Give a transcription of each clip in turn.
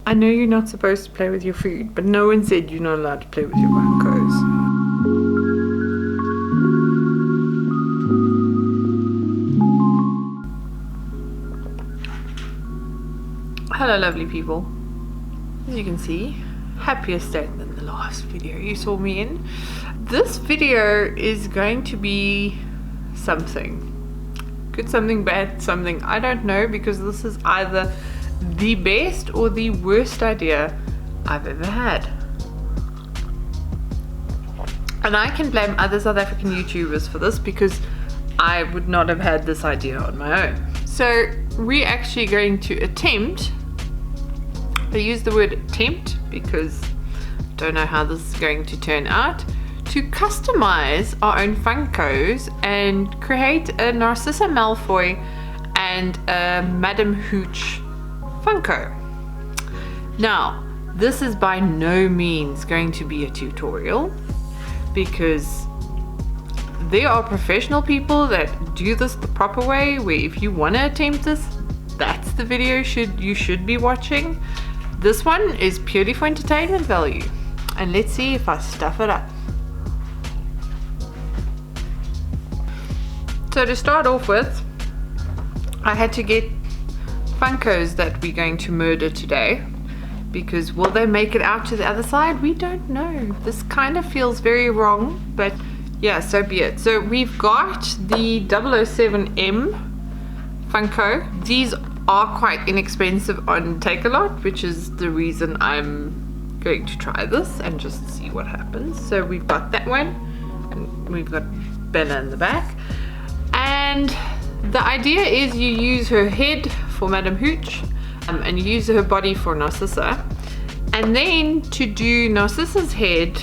I know you're not supposed to play with your food, but no one said you're not allowed to play with your Funkos. Hello lovely people. As you can see, happier state than the last video you saw me in. This video is going to be something. Good something, bad something, I don't know, because this is either the best or the worst idea I've ever had. And I can blame other South African YouTubers for this because I would not have had this idea on my own. So we're actually going to attempt, I use the word attempt because I don't know how this is going to turn out, to customize our own Funkos and create a Narcissa Malfoy and a Madame Hooch Funko. Now, this is by no means going to be a tutorial because there are professional people that do this the proper way, where if you want to attempt this, that's the video you should be watching. This one is purely for entertainment value, and let's see if I stuff it up. So to start off with, I had to get Funkos that we're going to murder today, because will they make it out to the other side? We don't know. This kind of feels very wrong, but yeah, so be it. So we've got the 007M Funko. These are quite inexpensive on Take-A-Lot, which is the reason I'm going to try this and just see what happens. So we've got that one, and we've got Bella in the back. And the idea is you use her head for Madame Hooch, and you use her body for Narcissa, and then to do Narcissa's head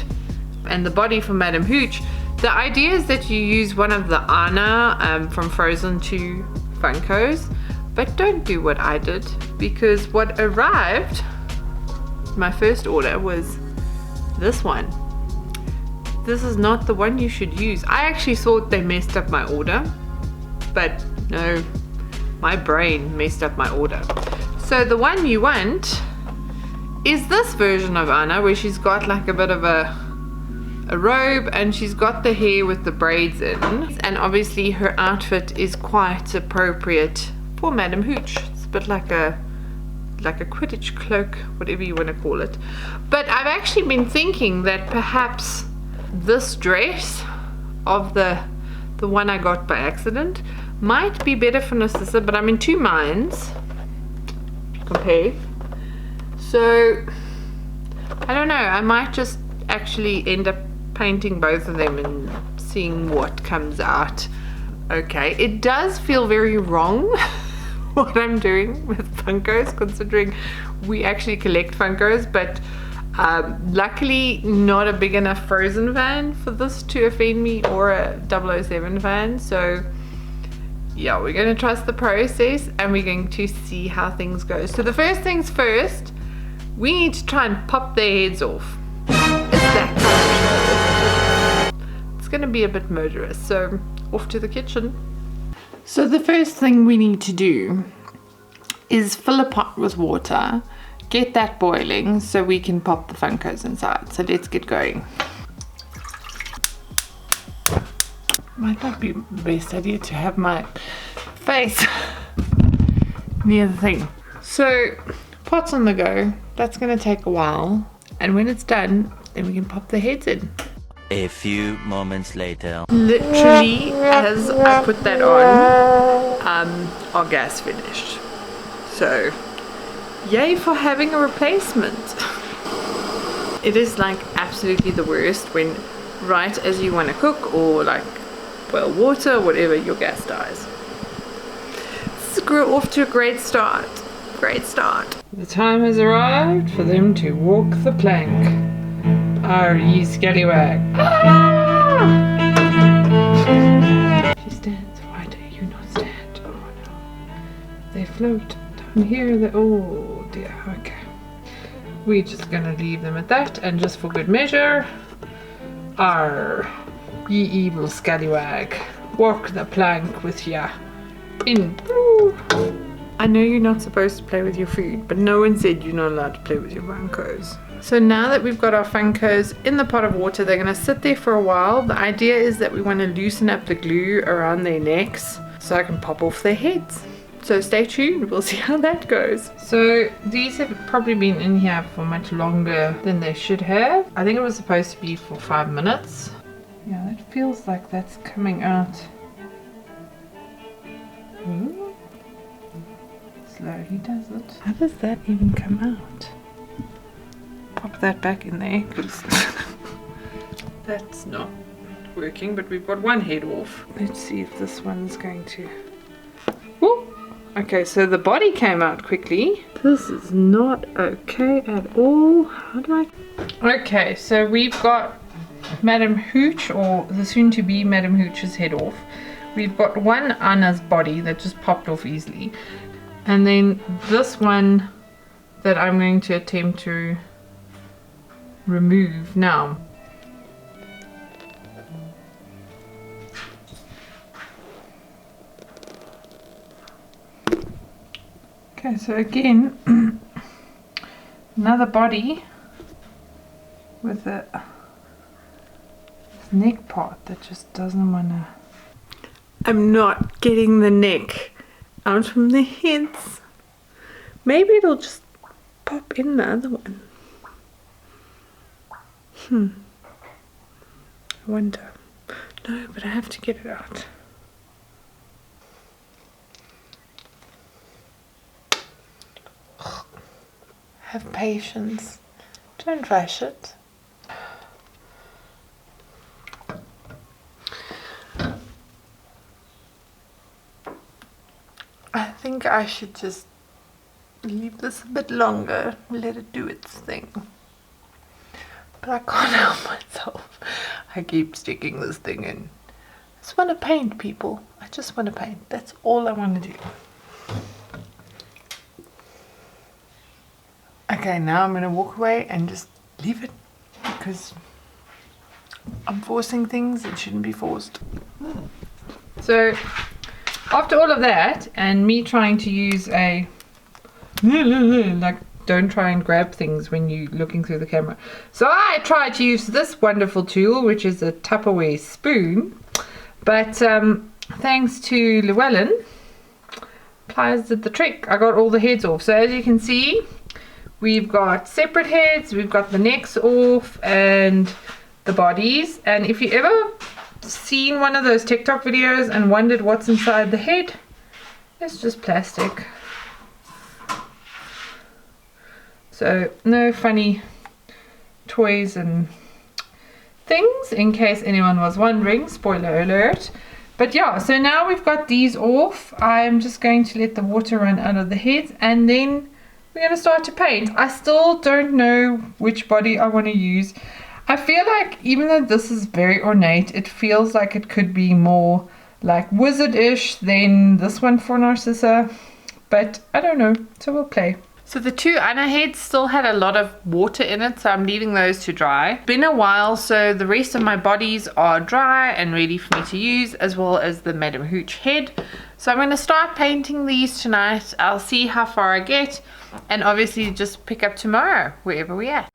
and the body for Madame Hooch, the idea is that you use one of the Anna from Frozen 2 Funkos, but don't do what I did, because what arrived, my first order, was this one. This is not the one you should use. I actually thought they messed up my order, but no, my brain messed up my order. So the one you want is this version of Anna, where she's got like a bit of a robe and she's got the hair with the braids in, and obviously her outfit is quite appropriate for Madame Hooch. It's a bit like a Quidditch cloak, whatever you want to call it. But I've actually been thinking that perhaps this dress of the one I got by accident might be better for Narcissa, but I'm in two minds to compare. So I don't know, I might just actually end up painting both of them and seeing what comes out. Okay, it does feel very wrong what I'm doing with Funkos, considering we actually collect Funkos, but luckily not a big enough Frozen fan for this to offend me, or a 007 fan. So yeah, we're going to trust the process and we're going to see how things go. So the first things first, we need to try and pop their heads off. It's that kind of show. It's going to be a bit murderous, so off to the kitchen. So the first thing we need to do is fill a pot with water, get that boiling so we can pop the Funkos inside. So let's get going. Might not be the best idea to have my face near the thing. So pot's on the go. That's going to take a while, and when it's done, then we can pop the heads in. A few moments later. Literally, as I put that on, our gas finished. So, yay for having a replacement. It is like absolutely the worst when right as you want to cook or like boil water, whatever, your gas dies. We're off to a great start. Great start. The time has arrived for them to walk the plank. Are ye scallywag? Ah! She stands. Why do you not stand? Oh no. They float down here. Oh dear. Okay. We're just gonna leave them at that, and just for good measure, Arr, ye evil scallywag, walk the plank with ya in. I know you're not supposed to play with your food, but no one said you're not allowed to play with your Funkos. So now that we've got our Funkos in the pot of water, they're going to sit there for a while. The idea is that we want to loosen up the glue around their necks so I can pop off their heads. So stay tuned, we'll see how that goes. So these have probably been in here for much longer than they should have. I think it was supposed to be for 5 minutes. Yeah, that feels like that's coming out. Ooh. Slowly does it. How does that even come out? Pop that back in there because that's not working, but we've got one head off. Let's see if this one's going to... Woo! Okay, so the body came out quickly. This is not okay at all. How do I... Okay, so we've got Madam Hooch, or the soon-to-be Madam Hooch's head off. We've got one Anna's body that just popped off easily. And then this one that I'm going to attempt to remove now. Okay, so again, another body with a neck part that just doesn't want to... I'm not getting the neck out from the heads. Maybe it'll just pop in the other one. I wonder. No, but I have to get it out. Have patience. Don't rush it. I think I should just leave this a bit longer, let it do its thing. But I can't help myself. I keep sticking this thing in. I just want to paint, people. I just want to paint. That's all I want to do. Okay, now I'm going to walk away and just leave it because I'm forcing things that shouldn't be forced. So, after all of that and me trying to use a like, don't try and grab things when you're looking through the camera. So I tried to use this wonderful tool, which is a Tupperware spoon. But thanks to Llewellyn, pliers did the trick. I got all the heads off. So as you can see, we've got separate heads, we've got the necks off and the bodies. And if you ever seen one of those TikTok videos and wondered what's inside the head, it's just plastic. So no funny toys and things, in case anyone was wondering, spoiler alert. But yeah, so now we've got these off. I'm just going to let the water run out of the heads and then we're going to start to paint. I still don't know which body I want to use. I feel like even though this is very ornate, it feels like it could be more like wizard-ish than this one for Narcissa. But I don't know, so we'll play. So the two Anna heads still had a lot of water in it, so I'm leaving those to dry. Been a while, so the rest of my bodies are dry and ready for me to use, as well as the Madam Hooch head. So I'm going to start painting these tonight. I'll see how far I get, and obviously just pick up tomorrow, wherever we're at.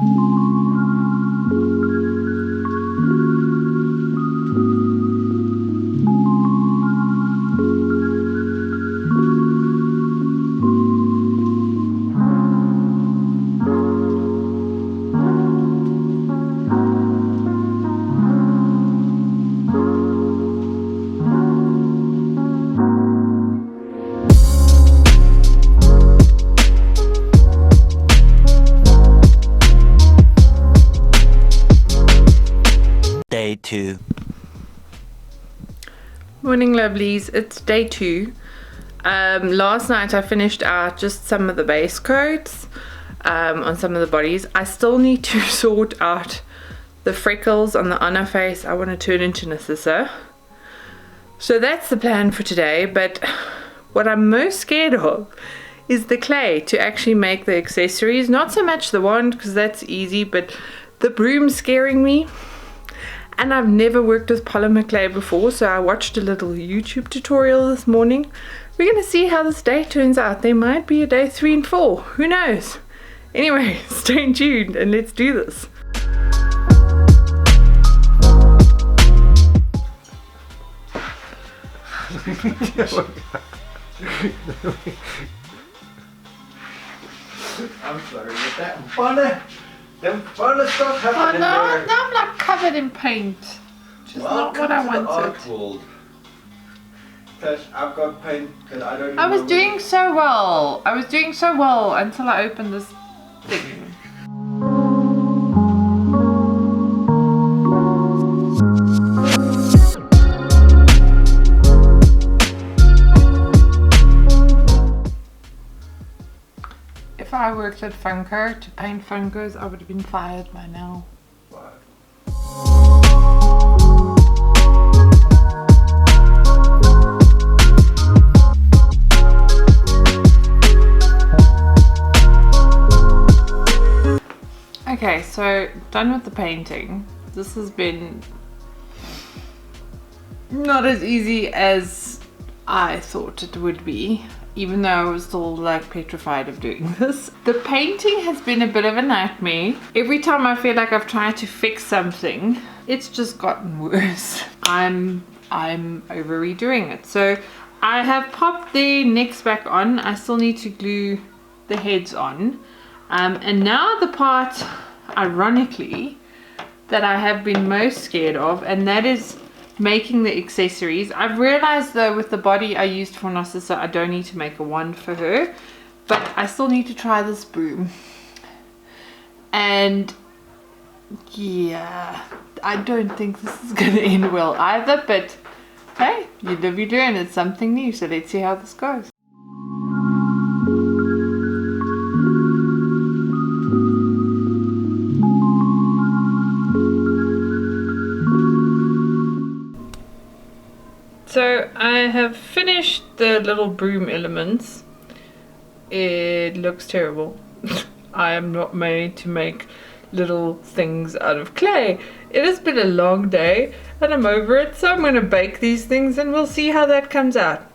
Day 2. Morning lovelies, it's day 2. Last night I finished out just some of the base coats on some of the bodies. I still need to sort out the freckles on the Anna face. I want to turn into Narcissa. So that's the plan for today, but what I'm most scared of is the clay to actually make the accessories. Not so much the wand because that's easy, but the broom's scaring me. And I've never worked with polymer clay before, so I watched a little YouTube tutorial this morning, we're gonna see how this day turns out. There might be a day 3 and 4, who knows? Anyway, stay tuned and let's do this. I'm sorry, with that funny, them funny stuff happening there. No, I'm like covered in paint. Which is not what I wanted. Because I've got paint that I don't even I was know doing so well. I was doing so well until I opened this thing. If I worked at Funko to paint Funkos, I would have been fired by now. what. Okay, so done with the painting. This has been not as easy as I thought it would be, even though I was still like petrified of doing this. The painting has been a bit of a nightmare. Every time I feel like I've tried to fix something, it's just gotten worse. I'm over redoing it. So I have popped the necks back on. I still need to glue the heads on. And now the part, ironically, that I have been most scared of, and that is making the accessories. I've realized though with the body I used for Narcissa, I don't need to make a wand for her, but I still need to try this broom. And yeah, I don't think this is going to end well either, but hey, you live, you learn. It's something new, so let's see how this goes. So I have finished the little broom elements. It looks terrible. I am not made to make little things out of clay. It has been a long day and I'm over it, so I'm going to bake these things and we'll see how that comes out.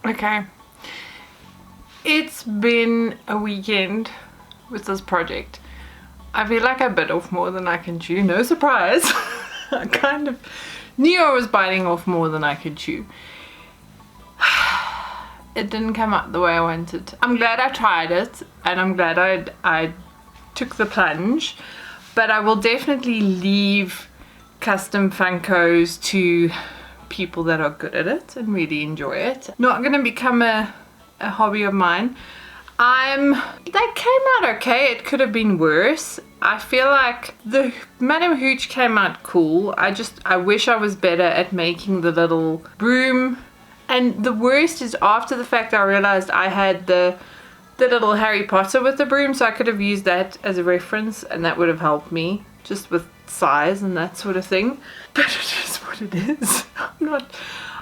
Okay, it's been a weekend with this project. I feel like I bit off more than I can chew. No surprise. I kind of knew I was biting off more than I could chew. It didn't come out the way I wanted. I'm glad I tried it and I'm glad I took the plunge, but I will definitely leave Custom Funkos to people that are good at it and really enjoy it. Not gonna become a hobby of mine. That came out okay. It could have been worse. I feel like the Madam Hooch came out cool. I wish I was better at making the little broom. And the worst is after the fact I realized I had the little Harry Potter with the broom, so I could have used that as a reference and that would have helped me just with size and that sort of thing. But it is what it is.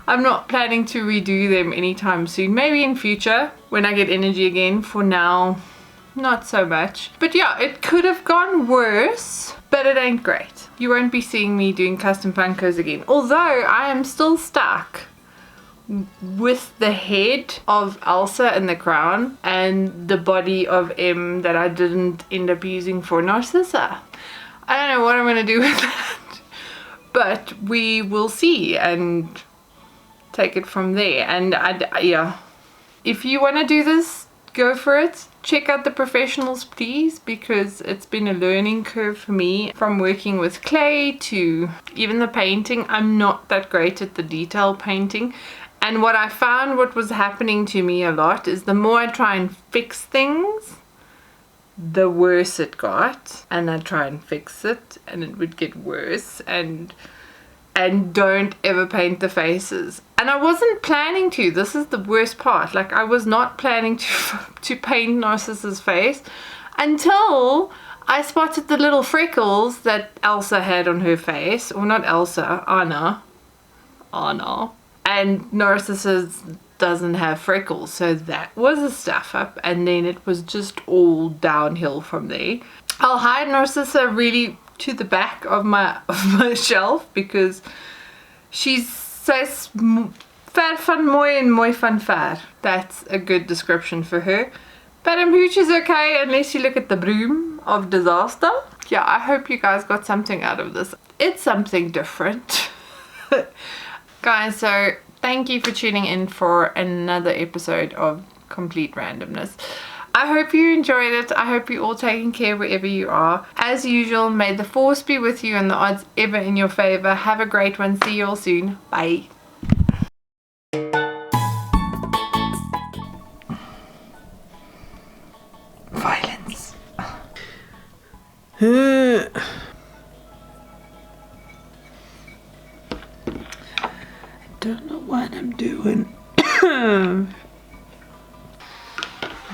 I'm not planning to redo them anytime soon. Maybe in future when I get energy again. For now, not so much. But yeah, it could have gone worse, but it ain't great. You won't be seeing me doing Custom Funkos again. Although I am still stuck with the head of Elsa and the crown and the body of M that I didn't end up using for Narcissa. I don't know what I'm going to do with that, but we will see and take it from there. And yeah, if you want to do this, go for it. Check out the professionals, please, because it's been a learning curve for me, from working with clay to even the painting. I'm not that great at the detail painting, and what I found, what was happening to me a lot, is the more I try and fix things, the worse it got. And I'd try and fix it and it would get worse, and don't ever paint the faces. And I wasn't planning to. This is the worst part. Like, I was not planning to paint Narcissa's face until I spotted the little freckles that Elsa had on her face. Or not Elsa, Anna. Oh no. And Narcissa doesn't have freckles, so that was a stuff up, and then it was just all downhill from there. I'll hide Narcissa really to the back of my shelf because sy's ver van mooi en mooi van ver. That's a good description for her. But Hooch is okay unless you look at the broom of disaster. Yeah, I hope you guys got something out of this. It's something different. Guys, so thank you for tuning in for another episode of Complete Randomness. I hope you enjoyed it. I hope you're all taking care wherever you are. As usual, may the force be with you and the odds ever in your favor. Have a great one. See you all soon. Bye. Violence. I don't know what I'm doing. I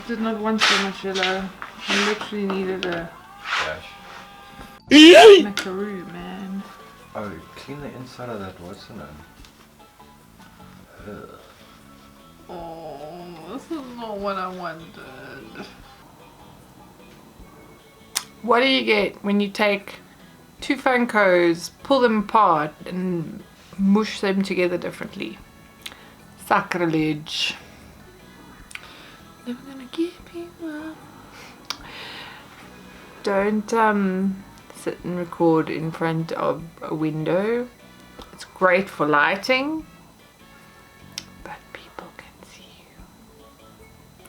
did not want so much yellow. I literally needed a macaroo, man. Oh, clean the inside of that, what's in it? Oh, this is not what I wanted. What do you get when you take two Funkos, pull them apart and mush them together differently? Sacrilege. Never gonna give you up. Don't sit and record in front of a window. It's great for lighting, but people can see you.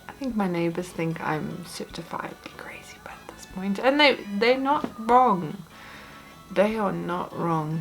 I think my neighbors think I'm certifiably crazy by this point, and they're not wrong. They are not wrong.